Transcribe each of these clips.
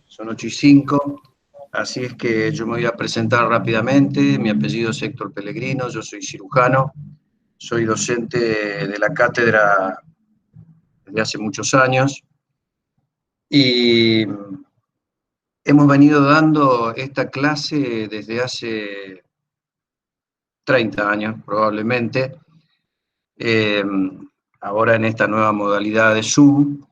Son 8:05, así es que yo me voy a presentar rápidamente. Mi apellido es Héctor Pellegrino, yo soy cirujano, soy docente de la cátedra desde hace muchos años y hemos venido dando esta clase desde hace 30 años probablemente, eh, ahora en esta nueva modalidad de Zoom,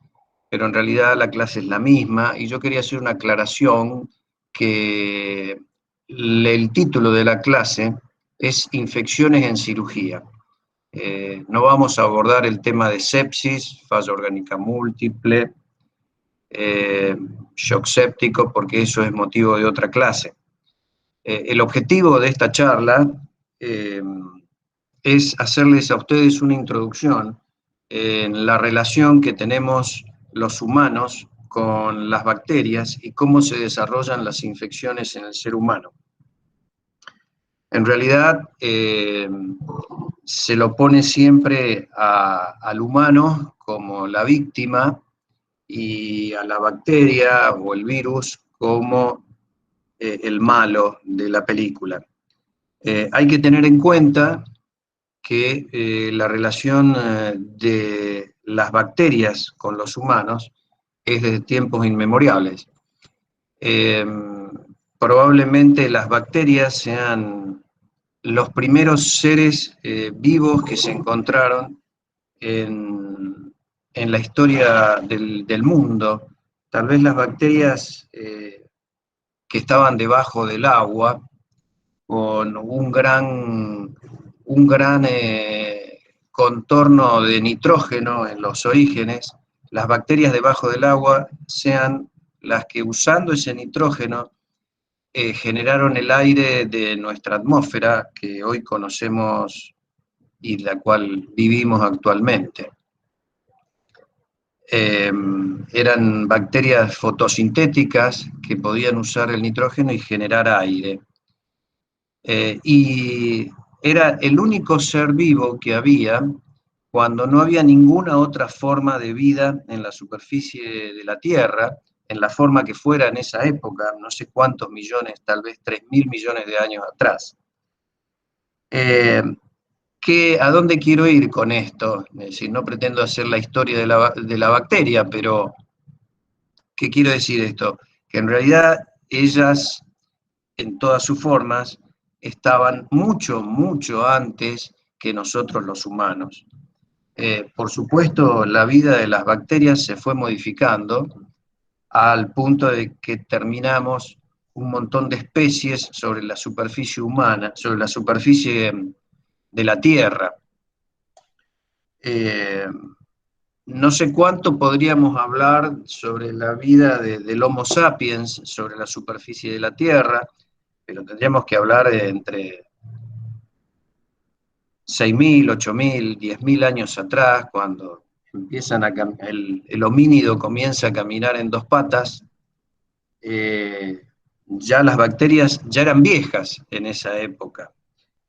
pero en realidad la clase es la misma, y yo quería hacer una aclaración que el título de la clase es Infecciones en cirugía. No vamos a abordar el tema de sepsis, falla orgánica múltiple, shock séptico, porque eso es motivo de otra clase. El objetivo de esta charla es hacerles a ustedes una introducción en la relación que tenemos los humanos con las bacterias y cómo se desarrollan las infecciones en el ser humano. En realidad, se lo pone siempre al humano como la víctima y a la bacteria o el virus como el malo de la película. Hay que tener en cuenta que la relación de las bacterias con los humanos es desde tiempos inmemoriales. Probablemente las bacterias sean los primeros seres vivos que se encontraron en la historia del mundo. Tal vez las bacterias que estaban debajo del agua, con un gran contorno de nitrógeno en los orígenes, las bacterias debajo del agua sean las que, usando ese nitrógeno, generaron el aire de nuestra atmósfera que hoy conocemos y la cual vivimos actualmente. Eran bacterias fotosintéticas que podían usar el nitrógeno y generar aire. Y era el único ser vivo que había cuando no había ninguna otra forma de vida en la superficie de la Tierra, en la forma que fuera en esa época, no sé cuántos millones, tal vez 3.000 millones de años atrás. ¿A dónde quiero ir con esto? Es decir, no pretendo hacer la historia de la bacteria, pero ¿qué quiero decir esto? Que en realidad ellas, en todas sus formas, estaban mucho, mucho antes que nosotros los humanos. Por supuesto, la vida de las bacterias se fue modificando al punto de que terminamos un montón de especies sobre la superficie humana, sobre la superficie de la Tierra. No sé cuánto podríamos hablar sobre la vida del Homo sapiens sobre la superficie de la Tierra, pero tendríamos que hablar de entre 6.000, 8.000, 10.000 años atrás, cuando el homínido comienza a caminar en dos patas. Ya las bacterias ya eran viejas en esa época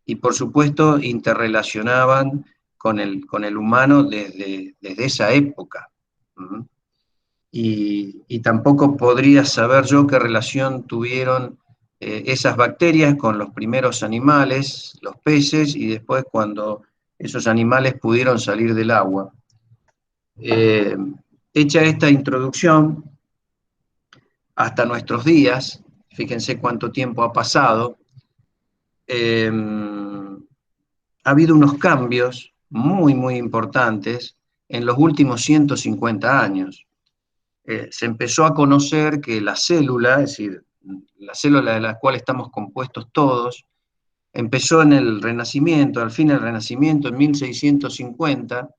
y por supuesto interrelacionaban con el humano desde esa época. Y tampoco podría saber yo qué relación tuvieron esas bacterias con los primeros animales, los peces, y después cuando esos animales pudieron salir del agua. Hecha esta introducción, hasta nuestros días, fíjense cuánto tiempo ha pasado, ha habido unos cambios muy, muy importantes en los últimos 150 años. Se empezó a conocer que la célula, es decir, la célula de la cual estamos compuestos todos, empezó en el Renacimiento, al fin del Renacimiento, en 1650,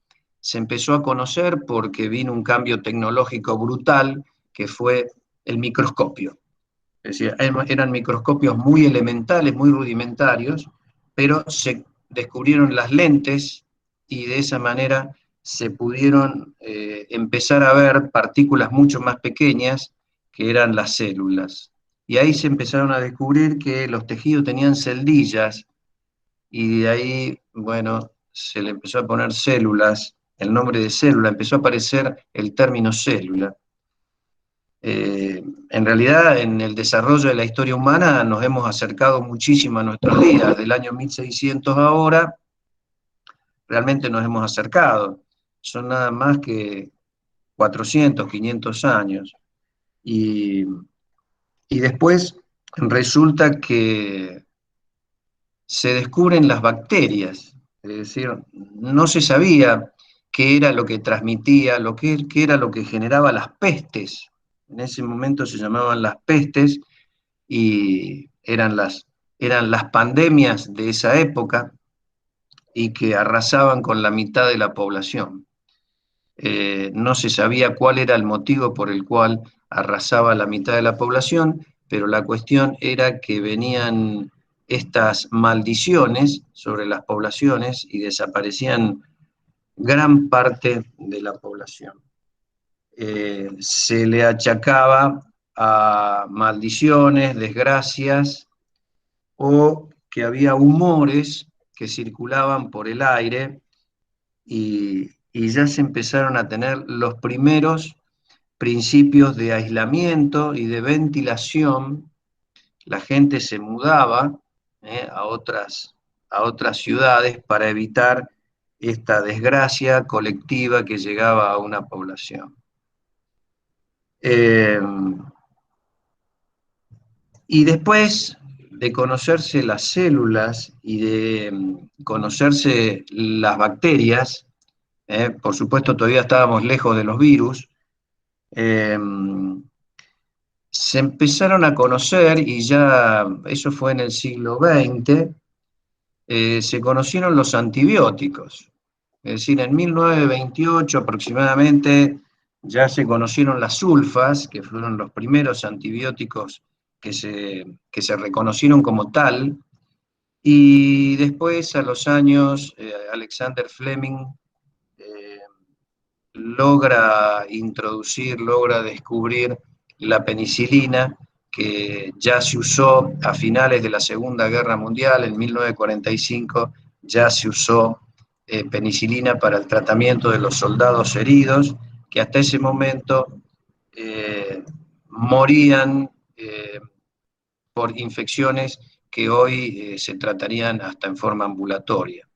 se empezó a conocer porque vino un cambio tecnológico brutal, que fue el microscopio. Es decir, eran microscopios muy elementales, muy rudimentarios, pero se descubrieron las lentes y de esa manera se pudieron empezar a ver partículas mucho más pequeñas que eran las células. Y ahí se empezaron a descubrir que los tejidos tenían celdillas y de ahí, bueno, se le empezó a poner células, el nombre de célula, empezó a aparecer el término célula. En realidad, en el desarrollo de la historia humana nos hemos acercado muchísimo a nuestros días, del año 1600 a ahora, realmente nos hemos acercado. Son nada más que 400, 500 años. Y, y después resulta que se descubren las bacterias, es decir, no se sabía qué era lo que transmitía, qué era lo que generaba las pestes. En ese momento se llamaban las pestes y eran las pandemias de esa época y que arrasaban con la mitad de la población. No se sabía cuál era el motivo por el cual arrasaba la mitad de la población, pero la cuestión era que venían estas maldiciones sobre las poblaciones y desaparecían gran parte de la población. Se le achacaba a maldiciones, desgracias, o que había humores que circulaban por el aire y ya se empezaron a tener los primeros principios de aislamiento y de ventilación. La gente se mudaba a otras ciudades para evitar esta desgracia colectiva que llegaba a una población. Eh, y después de conocerse las células y de conocerse las bacterias, por supuesto todavía estábamos lejos de los virus, eh, se empezaron a conocer, y ya eso fue en el siglo XX, se conocieron los antibióticos. Es decir, en 1928 aproximadamente ya se conocieron las sulfas, que fueron los primeros antibióticos que se reconocieron como tal, y después a los años Alexander Fleming eh, logra descubrir la penicilina, que ya se usó a finales de la Segunda Guerra Mundial, en 1945 ya se usó penicilina para el tratamiento de los soldados heridos, que hasta ese momento morían por infecciones que hoy se tratarían hasta en forma ambulatoria.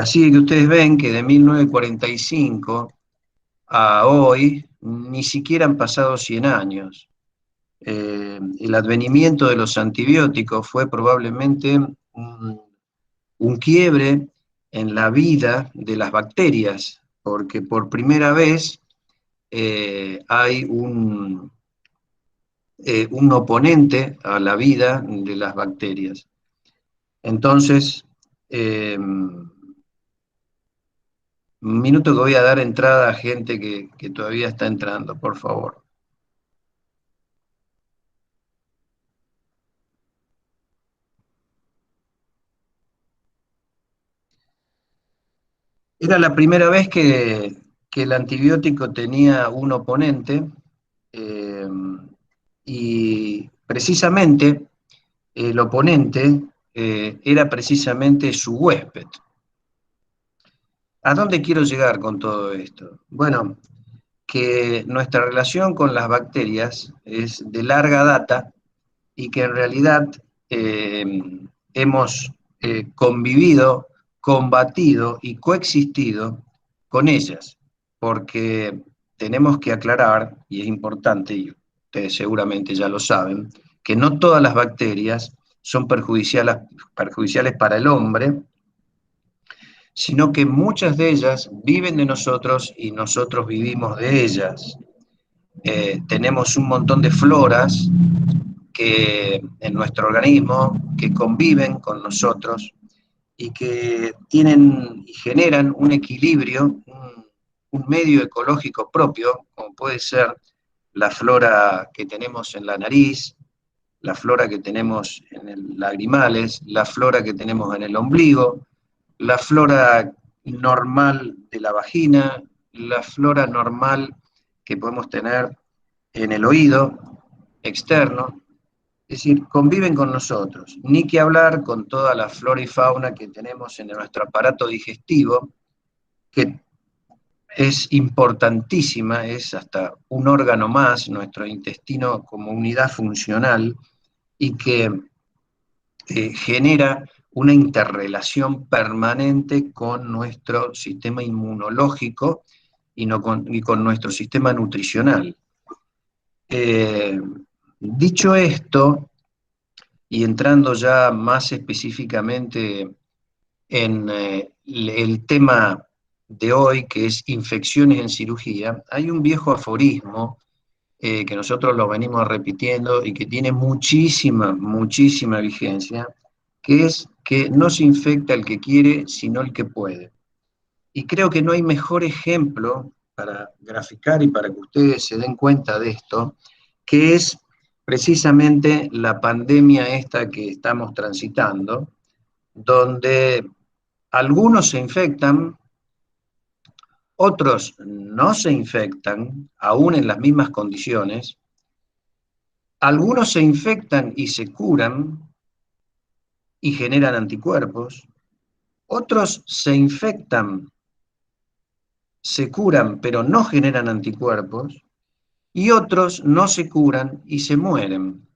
Así que ustedes ven que de 1945 a hoy ni siquiera han pasado 100 años. El advenimiento de los antibióticos fue probablemente un quiebre en la vida de las bacterias, porque por primera vez hay un oponente a la vida de las bacterias. Entonces, un minuto que voy a dar entrada a gente que todavía está entrando, por favor. Era la primera vez que el antibiótico tenía un oponente eh, y precisamente el oponente era precisamente su huésped. ¿A dónde quiero llegar con todo esto? Bueno, que nuestra relación con las bacterias es de larga data y que en realidad eh, hemos convivido, combatido y coexistido con ellas, porque tenemos que aclarar, y es importante, y ustedes seguramente ya lo saben, que no todas las bacterias son perjudiciales para el hombre, sino que muchas de ellas viven de nosotros y nosotros vivimos de ellas. Tenemos un montón de floras que en nuestro organismo que conviven con nosotros y que tienen y generan un equilibrio, un medio ecológico propio, como puede ser la flora que tenemos en la nariz, la flora que tenemos en el lagrimales, la flora que tenemos en el ombligo, la flora normal de la vagina, la flora normal que podemos tener en el oído externo, es decir, conviven con nosotros, ni que hablar con toda la flora y fauna que tenemos en nuestro aparato digestivo, que es importantísima, es hasta un órgano más, nuestro intestino como unidad funcional, y que genera una interrelación permanente con nuestro sistema inmunológico y con nuestro sistema nutricional. Eh, Dicho esto, y entrando ya más específicamente en el tema de hoy, que es infecciones en cirugía, hay un viejo aforismo que nosotros lo venimos repitiendo y que tiene muchísima, muchísima vigencia, que es que no se infecta el que quiere, sino el que puede. Y creo que no hay mejor ejemplo para graficar y para que ustedes se den cuenta de esto, que es precisamente la pandemia esta que estamos transitando, donde algunos se infectan, otros no se infectan, aún en las mismas condiciones, algunos se infectan y se curan y generan anticuerpos, otros se infectan, se curan pero no generan anticuerpos, y otros no se curan y se mueren.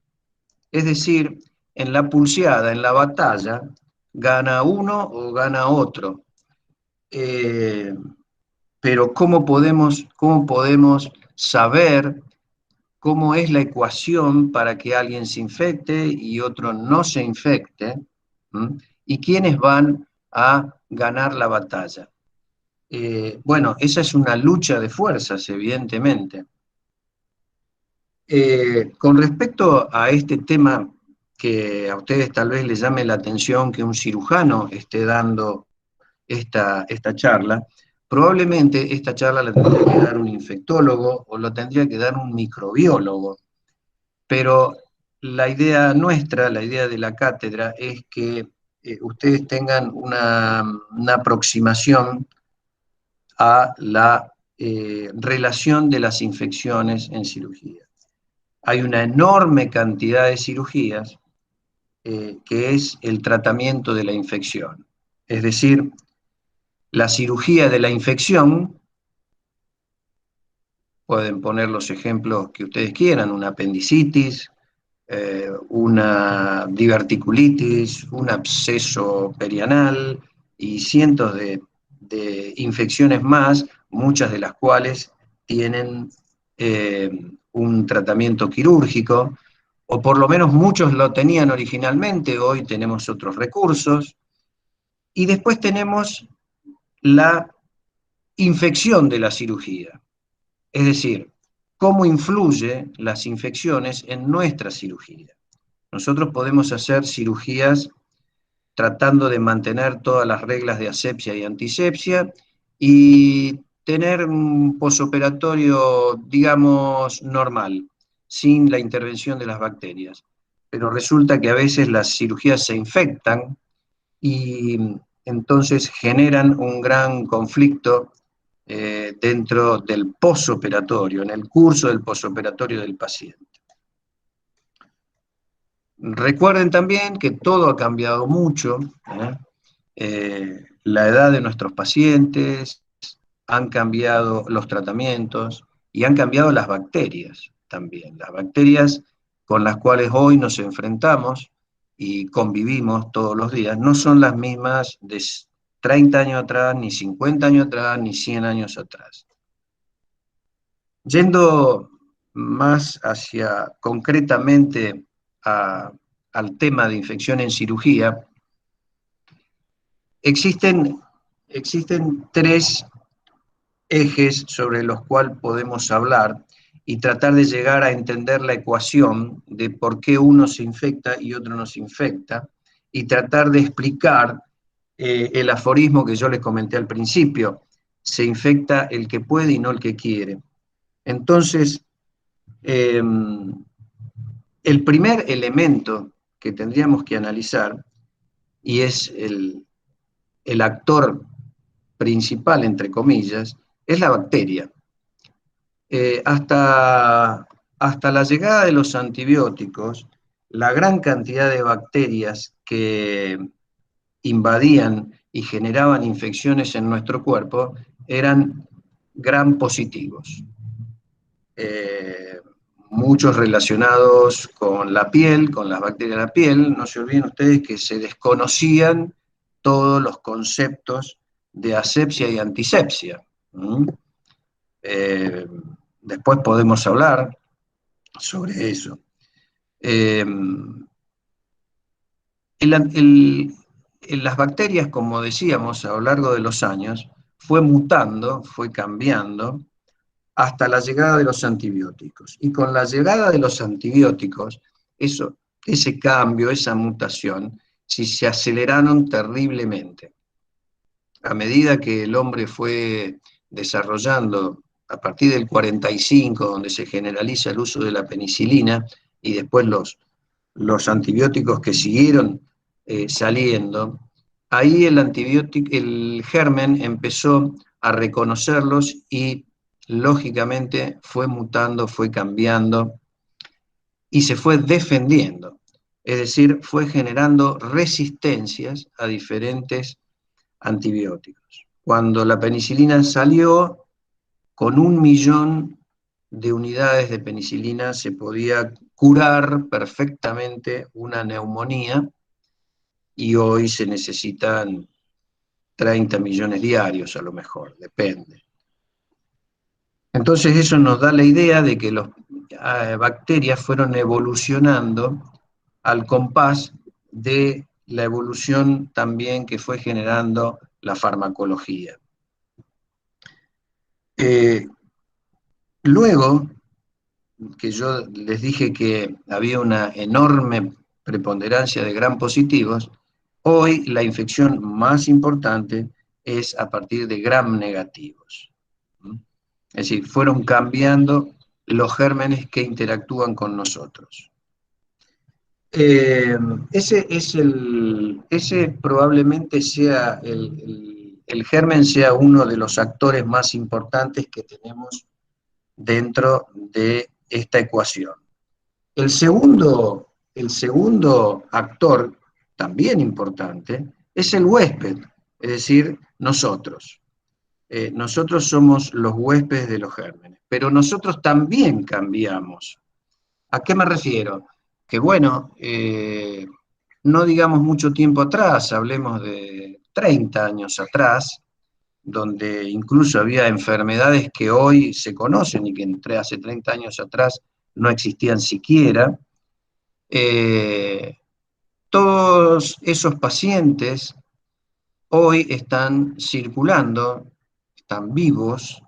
Es decir, en la pulseada, en la batalla, gana uno o gana otro. Eh, pero cómo podemos saber cómo es la ecuación para que alguien se infecte y otro no se infecte? ¿Mm? ¿Y quiénes van a ganar la batalla? Bueno, esa es una lucha de fuerzas, evidentemente. Con respecto a este tema que a ustedes tal vez les llame la atención que un cirujano esté dando esta charla, probablemente esta charla la tendría que dar un infectólogo o lo tendría que dar un microbiólogo, pero la idea nuestra, la idea de la cátedra, es que ustedes tengan una aproximación a la relación de las infecciones en cirugía. Hay una enorme cantidad de cirugías que es el tratamiento de la infección. Es decir, la cirugía de la infección, pueden poner los ejemplos que ustedes quieran, una apendicitis, una diverticulitis, un absceso perianal y cientos de infecciones más, muchas de las cuales tienen eh, un tratamiento quirúrgico, o por lo menos muchos lo tenían originalmente, hoy tenemos otros recursos, y después tenemos la infección de la cirugía, es decir, cómo influye las infecciones en nuestra cirugía. Nosotros podemos hacer cirugías tratando de mantener todas las reglas de asepsia y antisepsia y tener un posoperatorio, digamos, normal, sin la intervención de las bacterias. Pero resulta que a veces las cirugías se infectan y entonces generan un gran conflicto dentro del posoperatorio, en el curso del posoperatorio del paciente. Recuerden también que todo ha cambiado mucho, ¿eh? La edad de nuestros pacientes, han cambiado los tratamientos y han cambiado las bacterias también. Las bacterias con las cuales hoy nos enfrentamos y convivimos todos los días no son las mismas de 30 años atrás, ni 50 años atrás, ni 100 años atrás. Yendo más hacia concretamente al tema de infección en cirugía, existen, existen tres ejes sobre los cuales podemos hablar y tratar de llegar a entender la ecuación de por qué uno se infecta y otro no se infecta, y tratar de explicar el aforismo que yo les comenté al principio: se infecta el que puede y no el que quiere. Entonces, el primer elemento que tendríamos que analizar, y es el actor principal, entre comillas, es la bacteria. Hasta la llegada de los antibióticos, la gran cantidad de bacterias que invadían y generaban infecciones en nuestro cuerpo eran gram positivos. Muchos relacionados con la piel, con las bacterias de la piel. No se olviden ustedes que se desconocían todos los conceptos de asepsia y antisepsia. Después podemos hablar sobre eso. Las bacterias, como decíamos, a lo largo de los años, fue mutando, fue cambiando, hasta la llegada de los antibióticos. Y con la llegada de los antibióticos, ese cambio, esa mutación, sí, se aceleraron terriblemente. A medida que el hombre fue desarrollando, a partir del 45, donde se generaliza el uso de la penicilina, y después los antibióticos que siguieron saliendo, ahí el germen empezó a reconocerlos y lógicamente fue mutando, fue cambiando y se fue defendiendo. Es decir, fue generando resistencias a diferentes antibióticos. Cuando la penicilina salió, con 1.000.000 de unidades de penicilina se podía curar perfectamente una neumonía, y hoy se necesitan 30 millones diarios a lo mejor, depende. Entonces eso nos da la idea de que las bacterias fueron evolucionando al compás de la evolución también que fue generando la farmacología. Luego, que yo les dije que había una enorme preponderancia de gram positivos, hoy la infección más importante es a partir de gram negativos. Es decir, fueron cambiando los gérmenes que interactúan con nosotros. Ese probablemente sea el germen sea uno de los actores más importantes que tenemos dentro de esta ecuación. El segundo actor, también importante, es el huésped, es decir, nosotros. Nosotros somos los huéspedes de los gérmenes, pero nosotros también cambiamos. ¿A qué me refiero? Que bueno, no digamos mucho tiempo atrás, hablemos de 30 años atrás, donde incluso había enfermedades que hoy se conocen y que entre hace 30 años atrás no existían siquiera. Todos esos pacientes hoy están circulando, están vivos,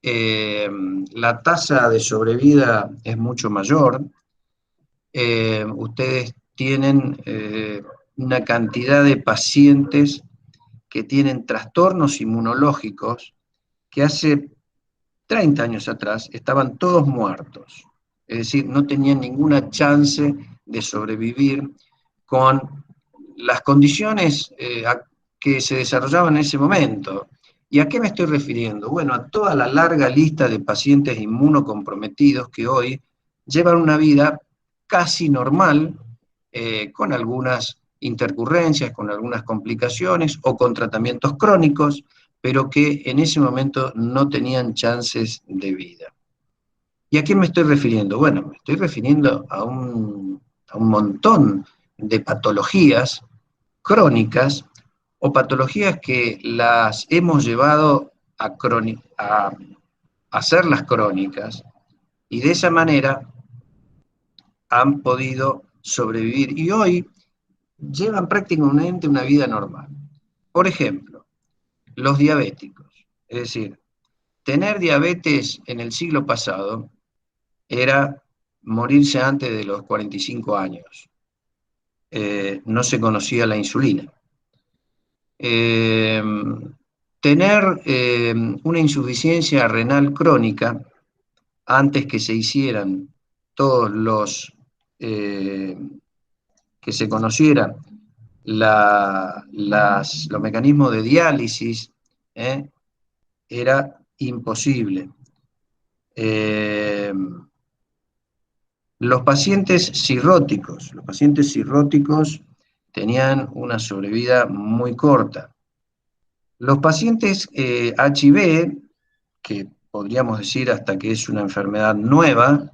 la tasa de sobrevida es mucho mayor. Ustedes tienen una cantidad de pacientes que tienen trastornos inmunológicos que hace 30 años atrás estaban todos muertos. Es decir, no tenían ninguna chance de sobrevivir con las condiciones que se desarrollaban en ese momento. ¿Y a qué me estoy refiriendo? Bueno, a toda la larga lista de pacientes inmunocomprometidos que hoy llevan una vida casi normal, con algunas intercurrencias, con algunas complicaciones o con tratamientos crónicos, pero que en ese momento no tenían chances de vida. ¿Y a qué me estoy refiriendo? Bueno, me estoy refiriendo a un montón de patologías crónicas o patologías que las hemos llevado a hacerlas crónicas, y de esa manera han podido sobrevivir y hoy llevan prácticamente una vida normal. Por ejemplo, los diabéticos. Es decir, tener diabetes en el siglo pasado era morirse antes de los 45 años. No se conocía la insulina. Tener una insuficiencia renal crónica antes que se hicieran todos los que se conocieran los mecanismos de diálisis, era imposible. Los pacientes cirróticos tenían una sobrevida muy corta. Los pacientes HIV, que podríamos decir hasta que es una enfermedad nueva,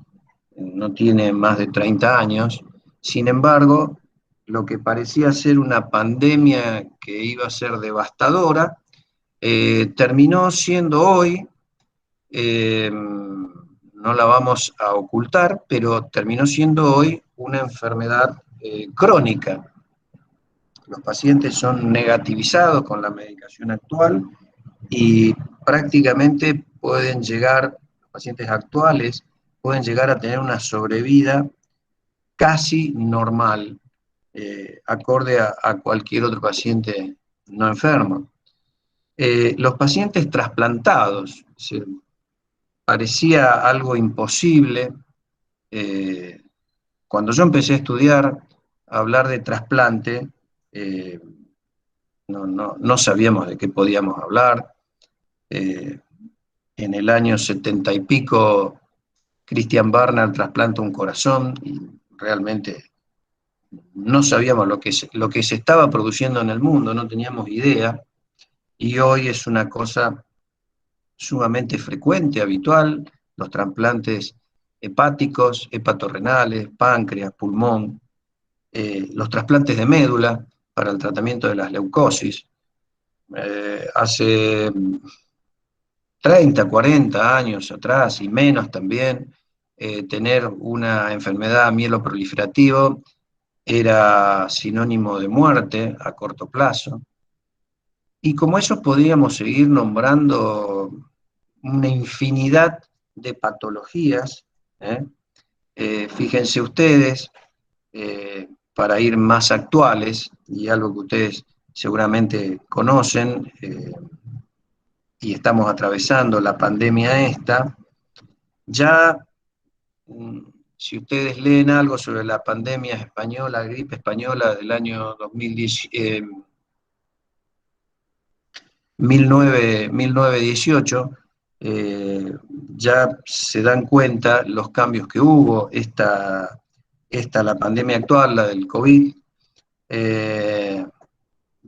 no tiene más de 30 años. Sin embargo, lo que parecía ser una pandemia que iba a ser devastadora, terminó siendo hoy, no la vamos a ocultar, pero terminó siendo hoy una enfermedad crónica. Los pacientes son negativizados con la medicación actual y prácticamente pueden llegar, los pacientes actuales pueden llegar a tener una sobrevida casi normal, acorde a cualquier otro paciente no enfermo. Los pacientes trasplantados, parecía algo imposible. eh, Cuando yo empecé a estudiar, a hablar de trasplante, eh, no sabíamos de qué podíamos hablar. Eh, en el año 70 y pico, Christian Barnard trasplanta un corazón y realmente no sabíamos lo que se estaba produciendo en el mundo, no teníamos idea, y hoy es una cosa sumamente frecuente, habitual, los trasplantes hepáticos, hepatorrenales, páncreas, pulmón, los trasplantes de médula para el tratamiento de las leucosis. Hace 30, 40 años atrás y menos también, tener una enfermedad mieloproliferativa era sinónimo de muerte a corto plazo. Y como eso podríamos seguir nombrando una infinidad de patologías. ¿eh? Fíjense ustedes, para ir más actuales, y algo que ustedes seguramente conocen, y estamos atravesando la pandemia esta, ya si ustedes leen algo sobre la pandemia española, la gripe española del año 2010, 1918, ya se dan cuenta los cambios que hubo. La pandemia actual, la del COVID, eh,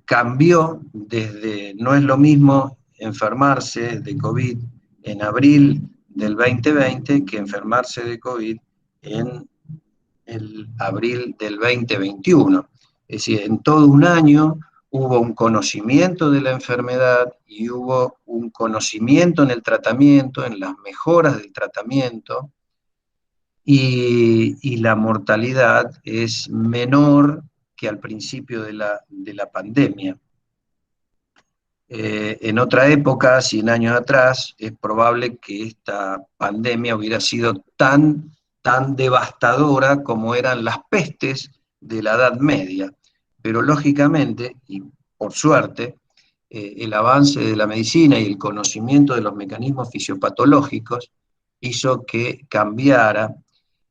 cambió desde, no es lo mismo enfermarse de COVID en abril del 2020 que enfermarse de COVID en el abril del 2021. Es decir, en todo un año hubo un conocimiento de la enfermedad y hubo un conocimiento en el tratamiento, en las mejoras del tratamiento, y la mortalidad es menor que al principio de la pandemia. En otra época, 100 años atrás, es probable que esta pandemia hubiera sido tan devastadora como eran las pestes de la Edad Media. Pero lógicamente, y por suerte, el avance de la medicina y el conocimiento de los mecanismos fisiopatológicos hizo que cambiara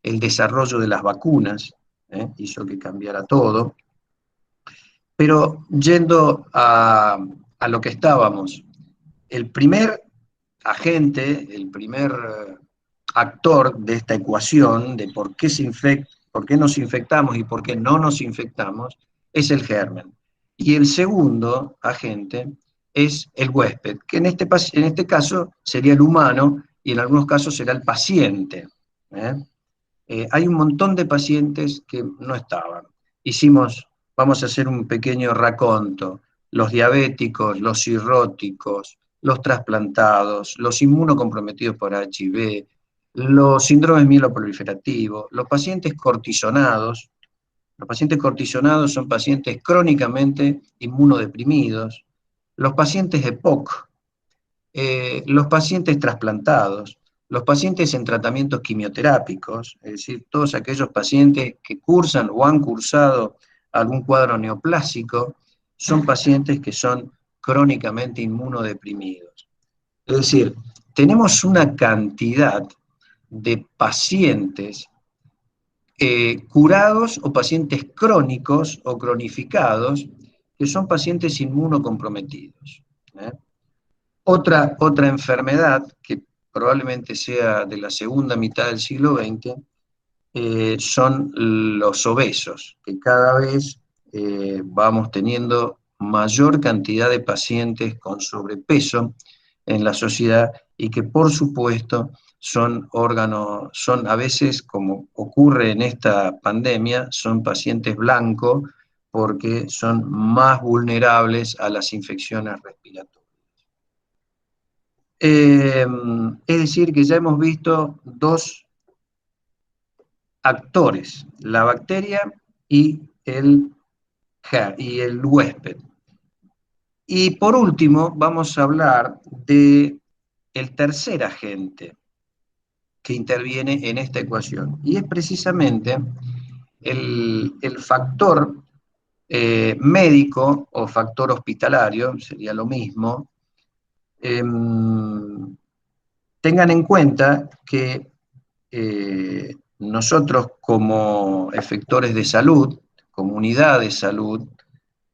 el desarrollo de las vacunas, hizo que cambiara todo. Pero yendo a lo que estábamos, el primer agente, el primer actor de esta ecuación de por qué nos infectamos y por qué no nos infectamos, es el germen. Y el segundo agente es el huésped, que en este caso sería el humano y en algunos casos será el paciente. Hay un montón de pacientes que no estaban. Vamos a hacer un pequeño raconto: los diabéticos, los cirróticos, los trasplantados, los inmunocomprometidos por HIV, los síndromes mieloproliferativos, los pacientes cortisonados. Los pacientes cortisonados son pacientes crónicamente inmunodeprimidos, los pacientes EPOC, los pacientes trasplantados, los pacientes en tratamientos quimioterápicos, es decir, todos aquellos pacientes que cursan o han cursado algún cuadro neoplásico, son pacientes que son crónicamente inmunodeprimidos. Es decir, tenemos una cantidad de pacientes curados o pacientes crónicos o cronificados que son pacientes inmunocomprometidos. Otra enfermedad que probablemente sea de la segunda mitad del siglo XX, son los obesos, que cada vez vamos teniendo mayor cantidad de pacientes con sobrepeso, en la sociedad y que por supuesto son órganos, son a veces, como ocurre en esta pandemia, son pacientes blancos porque son más vulnerables a las infecciones respiratorias. Es decir, que ya hemos visto dos actores, la bacteria y el huésped. Y por último, vamos a hablar de el tercer agente que interviene en esta ecuación, y es precisamente el factor médico o factor hospitalario, sería lo mismo. Tengan en cuenta que nosotros como efectores de salud, comunidad de salud,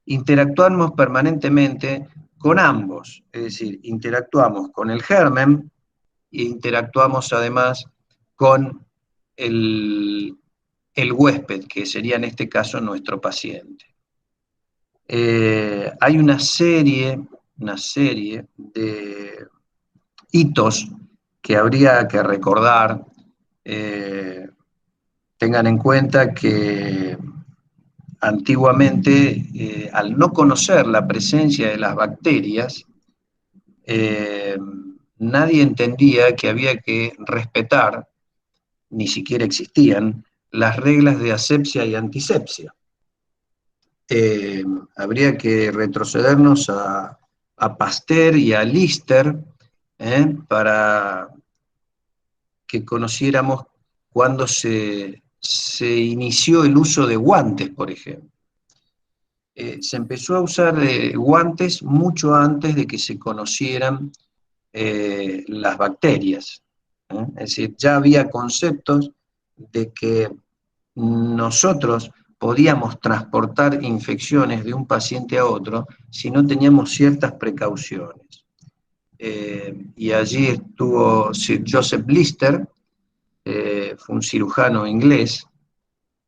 interactuamos permanentemente con ambos, es decir, interactuamos con el germen e interactuamos además con el, el huésped, que sería en este caso nuestro paciente. Hay una serie de hitos que habría que recordar. Tengan en cuenta que antiguamente, al no conocer la presencia de las bacterias, eh, nadie entendía que había que respetar, ni siquiera existían, las reglas de asepsia y antisepsia. Habría que retrocedernos a Pasteur y a Lister para que conociéramos cuando se inició el uso de guantes, por ejemplo. Se empezó a usar guantes mucho antes de que se conocieran las bacterias. Es decir, ya había conceptos de que nosotros podíamos transportar infecciones de un paciente a otro si no teníamos ciertas precauciones. Y allí estuvo Sir Joseph Lister, fue un cirujano inglés,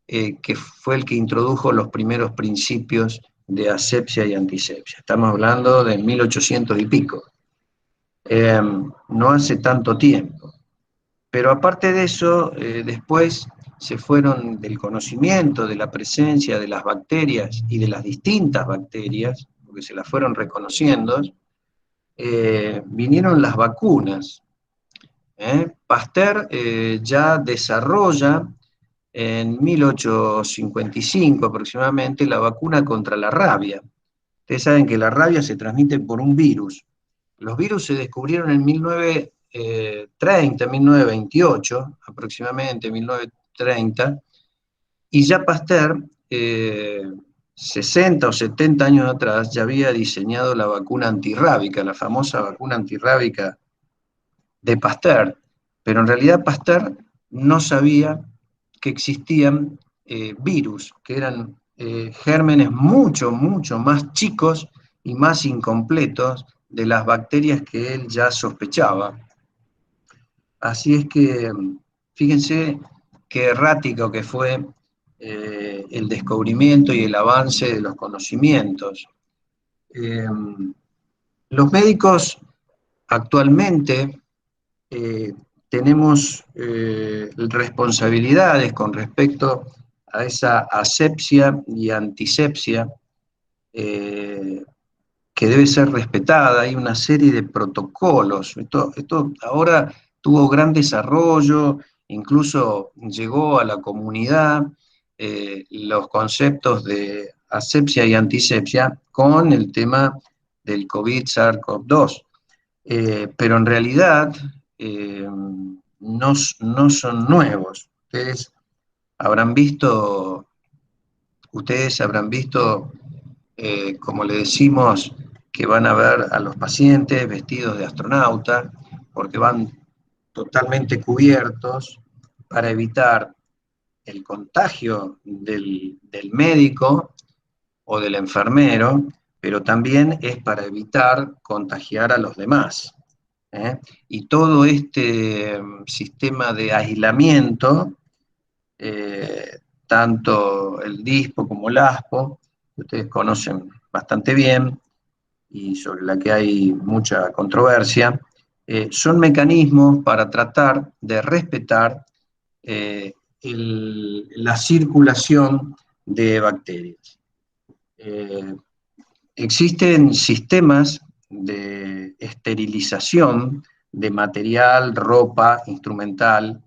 que fue el que introdujo los primeros principios de asepsia y antisepsia. Estamos hablando de 1800 y pico. No hace tanto tiempo. Pero aparte de eso, después se fueron del conocimiento de la presencia de las bacterias y de las distintas bacterias, porque se las fueron reconociendo, vinieron las vacunas. Pasteur ya desarrolla en 1855 aproximadamente la vacuna contra la rabia. Ustedes saben que la rabia se transmite por un virus. Los virus se descubrieron en 1930, 1928, aproximadamente 1930, y ya Pasteur, 60 o 70 años atrás, ya había diseñado la vacuna antirrábica, la famosa vacuna antirrábica de Pasteur, pero en realidad Pasteur no sabía que existían virus, que eran gérmenes mucho, mucho más chicos y más incompletos de las bacterias que él ya sospechaba. Así es que, fíjense qué errático que fue el descubrimiento y el avance de los conocimientos. Los médicos actualmente tenemos responsabilidades con respecto a esa asepsia y antisepsia que debe ser respetada. Hay una serie de protocolos. Esto ahora tuvo gran desarrollo, incluso llegó a la comunidad los conceptos de asepsia y antisepsia con el tema del COVID SARS-CoV-2. Pero en realidad no son nuevos. Ustedes habrán visto, como le decimos, que van a ver a los pacientes vestidos de astronauta, porque van totalmente cubiertos para evitar el contagio del médico o del enfermero, pero también es para evitar contagiar a los demás. Y todo este sistema de aislamiento, tanto el DISPO como el ASPO, que ustedes conocen bastante bien, y sobre la que hay mucha controversia, son mecanismos para tratar de respetar la circulación de bacterias. Existen sistemas de esterilización de material, ropa, instrumental,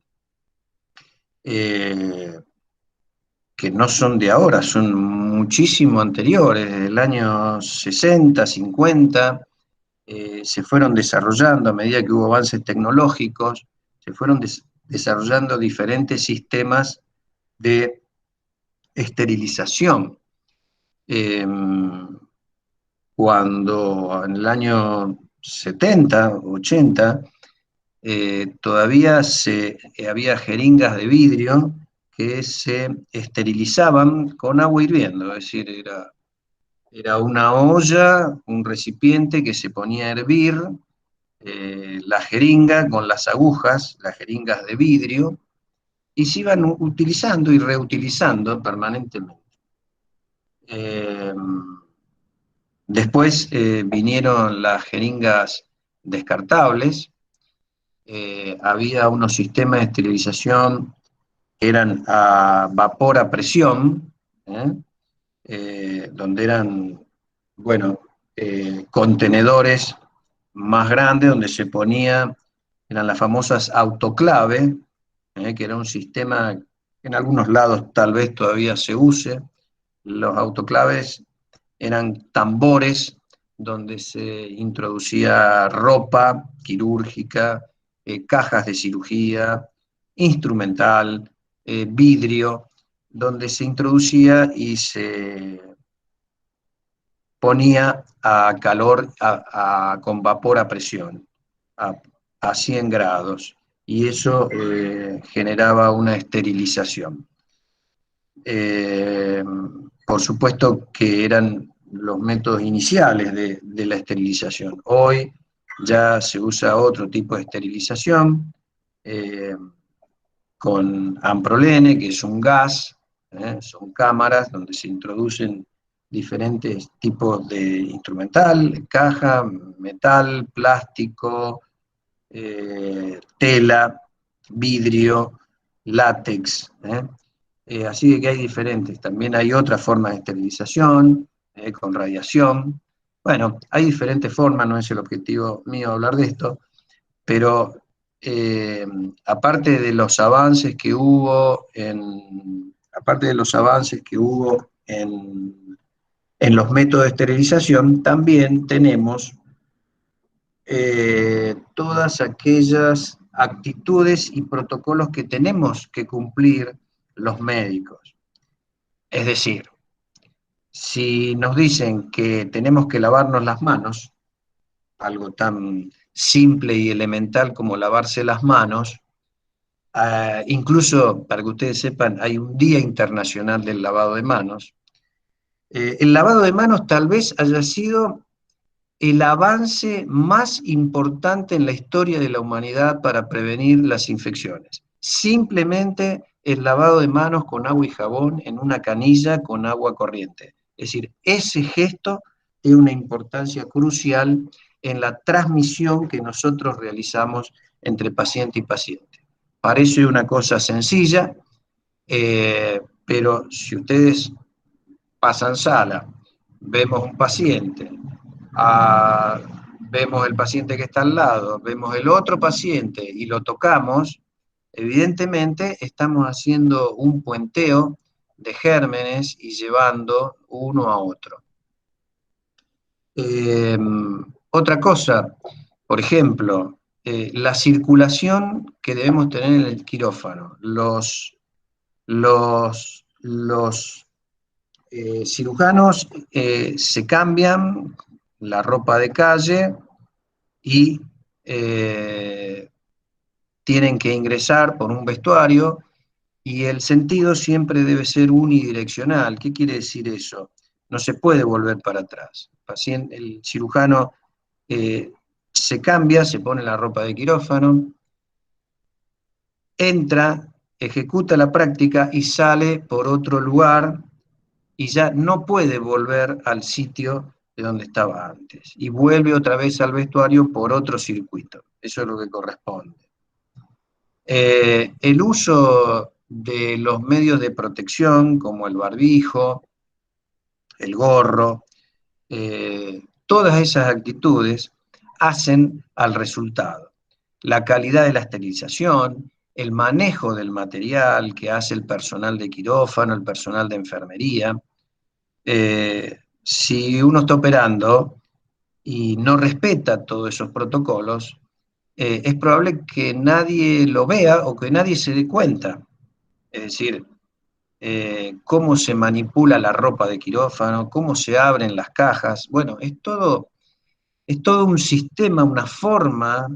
que no son de ahora, son muchísimo anteriores, desde el año 60, 50, se fueron desarrollando a medida que hubo avances tecnológicos, se fueron desarrollando diferentes sistemas de esterilización. Cuando en el año 70, 80, todavía había jeringas de vidrio que se esterilizaban con agua hirviendo, es decir, era una olla, un recipiente que se ponía a hervir, la jeringa con las agujas, las jeringas de vidrio, y se iban utilizando y reutilizando permanentemente. Después vinieron las jeringas descartables, había unos sistemas de esterilización que eran a vapor a presión, donde eran, bueno, contenedores más grandes donde se ponía, eran las famosas autoclaves, que era un sistema que en algunos lados tal vez todavía se use. Los autoclaves eran tambores donde se introducía ropa quirúrgica, cajas de cirugía, instrumental, vidrio, donde se introducía y se ponía a calor, con vapor a presión, a 100 grados, y eso generaba una esterilización. Por supuesto que eran los métodos iniciales de la esterilización. Hoy ya se usa otro tipo de esterilización, con amprolene, que es un gas, son cámaras donde se introducen diferentes tipos de instrumental, caja, metal, plástico, tela, vidrio, látex. Así que hay diferentes. También hay otras formas de esterilización, con radiación. Bueno, hay diferentes formas, no es el objetivo mío hablar de esto, pero aparte de los avances que hubo en los métodos de esterilización, también tenemos todas aquellas actitudes y protocolos que tenemos que cumplir los médicos. Es decir, si nos dicen que tenemos que lavarnos las manos, algo tan simple y elemental como lavarse las manos, incluso para que ustedes sepan, hay un Día Internacional del Lavado de Manos. El lavado de manos tal vez haya sido el avance más importante en la historia de la humanidad para prevenir las infecciones. Simplemente el lavado de manos con agua y jabón en una canilla con agua corriente. Es decir, ese gesto tiene una importancia crucial en la transmisión que nosotros realizamos entre paciente y paciente. Parece una cosa sencilla, pero si ustedes pasan sala, vemos un paciente, vemos el paciente que está al lado, vemos el otro paciente y lo tocamos, evidentemente estamos haciendo un puenteo de gérmenes y llevando uno a otro. Otra cosa, por ejemplo, la circulación que debemos tener en el quirófano. Los cirujanos se cambian la ropa de calle y tienen que ingresar por un vestuario, y el sentido siempre debe ser unidireccional. ¿Qué quiere decir eso? No se puede volver para atrás. El cirujano se cambia, se pone la ropa de quirófano, entra, ejecuta la práctica y sale por otro lugar, y ya no puede volver al sitio de donde estaba antes, y vuelve otra vez al vestuario por otro circuito. Eso es lo que corresponde. El uso de los medios de protección, como el barbijo, el gorro, todas esas actitudes hacen al resultado. La calidad de la esterilización, el manejo del material que hace el personal de quirófano, el personal de enfermería. Si uno está operando y no respeta todos esos protocolos, es probable que nadie lo vea o que nadie se dé cuenta. Es decir, cómo se manipula la ropa de quirófano, cómo se abren las cajas. Bueno, es todo un sistema, una forma,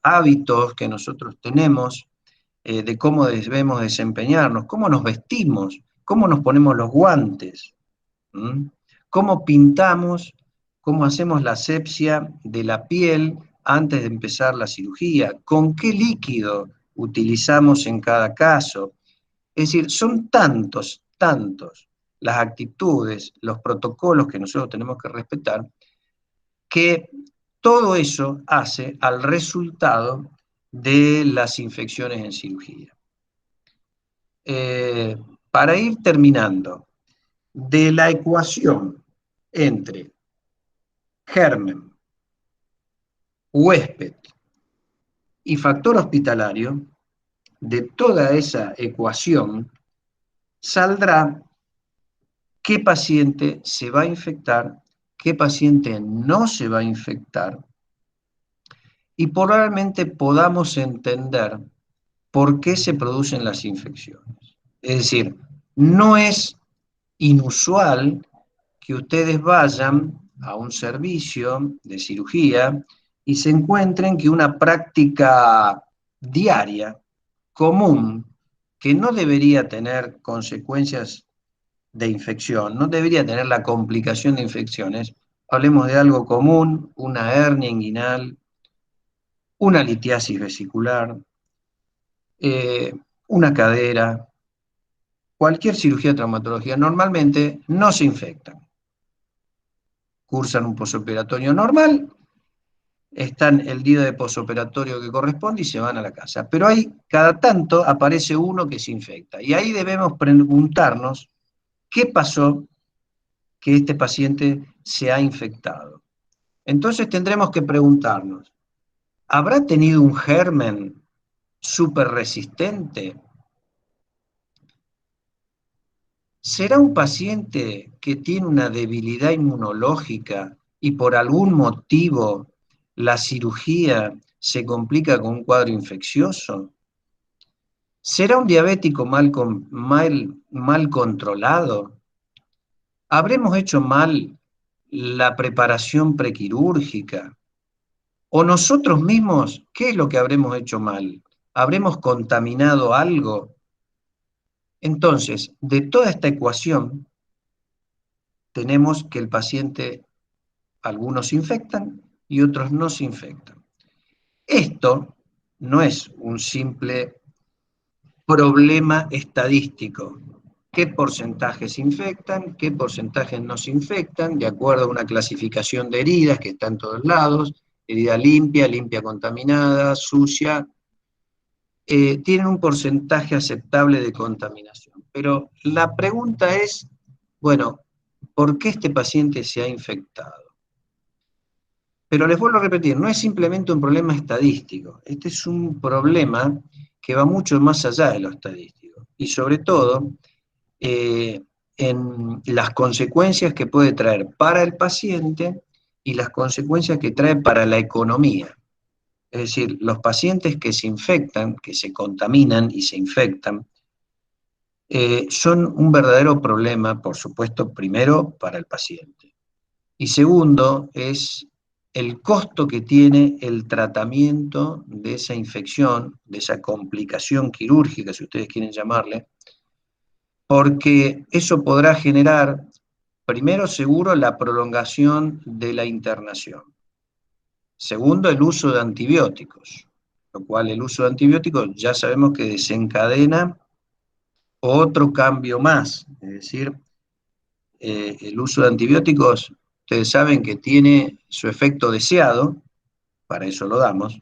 hábitos que nosotros tenemos de cómo debemos desempeñarnos, cómo nos vestimos, cómo nos ponemos los guantes, ¿m? Cómo pintamos, cómo hacemos la asepsia de la piel antes de empezar la cirugía, con qué líquido utilizamos en cada caso. Es decir, son tantos las actitudes, los protocolos que nosotros tenemos que respetar, que todo eso hace al resultado de las infecciones en cirugía. Eh, para ir terminando, de la ecuación entre germen, huésped y factor hospitalario, de toda esa ecuación saldrá qué paciente se va a infectar, qué paciente no se va a infectar, y probablemente podamos entender por qué se producen las infecciones. Es decir, no es inusual que ustedes vayan a un servicio de cirugía y se encuentren que una práctica diaria, común, que no debería tener consecuencias de infección, no debería tener la complicación de infecciones, hablemos de algo común, una hernia inguinal, una litiasis vesicular, eh, una cadera, cualquier cirugía de traumatología, normalmente no se infectan. Cursan un posoperatorio normal, están el día de posoperatorio que corresponde y se van a la casa. Pero ahí, cada tanto, aparece uno que se infecta. Y ahí debemos preguntarnos qué pasó que este paciente se ha infectado. Entonces tendremos que preguntarnos, ¿habrá tenido un germen súper resistente? ¿Será un paciente que tiene una debilidad inmunológica y por algún motivo la cirugía se complica con un cuadro infeccioso? ¿Será un diabético mal controlado? ¿Habremos hecho mal la preparación prequirúrgica? ¿O nosotros mismos, qué es lo que habremos hecho mal? ¿Habremos contaminado algo? Entonces, de toda esta ecuación, tenemos que el paciente, algunos se infectan y otros no se infectan. Esto no es un simple problema estadístico. ¿Qué porcentajes se infectan? ¿Qué porcentajes no se infectan? De acuerdo a una clasificación de heridas que está en todos lados, herida limpia, limpia contaminada, sucia, tienen un porcentaje aceptable de contaminación. Pero la pregunta es, bueno, ¿por qué este paciente se ha infectado? Pero les vuelvo a repetir, no es simplemente un problema estadístico, este es un problema que va mucho más allá de lo estadístico. Y sobre todo, en las consecuencias que puede traer para el paciente y las consecuencias que trae para la economía. Es decir, los pacientes que se infectan, que se contaminan y se infectan, son un verdadero problema, por supuesto, primero para el paciente. Y segundo, es el costo que tiene el tratamiento de esa infección, de esa complicación quirúrgica, si ustedes quieren llamarle, porque eso podrá generar, primero, seguro, la prolongación de la internación. Segundo, el uso de antibióticos, lo cual el uso de antibióticos ya sabemos que desencadena otro cambio más, es decir, el uso de antibióticos ustedes saben que tiene su efecto deseado, para eso lo damos,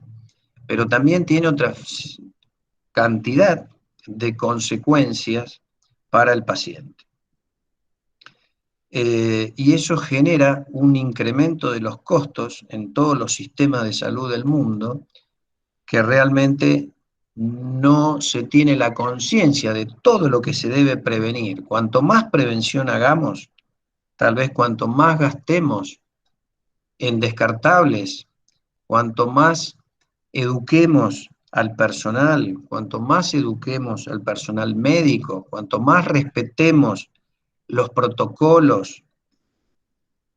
pero también tiene otra cantidad de consecuencias para el paciente. Y eso genera un incremento de los costos en todos los sistemas de salud del mundo, que realmente no se tiene la conciencia de todo lo que se debe prevenir. Cuanto más prevención hagamos, tal vez cuanto más gastemos en descartables, cuanto más eduquemos al personal, cuanto más eduquemos al personal médico, cuanto más respetemos los protocolos,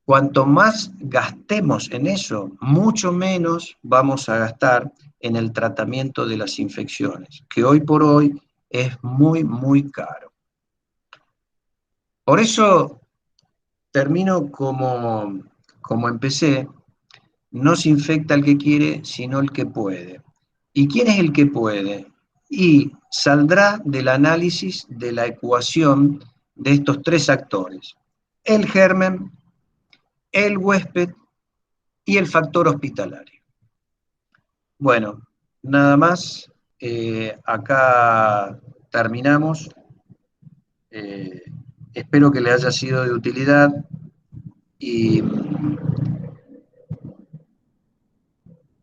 cuanto más gastemos en eso, mucho menos vamos a gastar en el tratamiento de las infecciones, que hoy por hoy es muy, muy caro. Por eso termino como empecé: no se infecta el que quiere, sino el que puede. ¿Y quién es el que puede? Y saldrá del análisis de la ecuación de estos tres actores: el germen, el huésped y el factor hospitalario. Bueno, nada más. Acá terminamos. Eh, Espero que le haya sido de utilidad y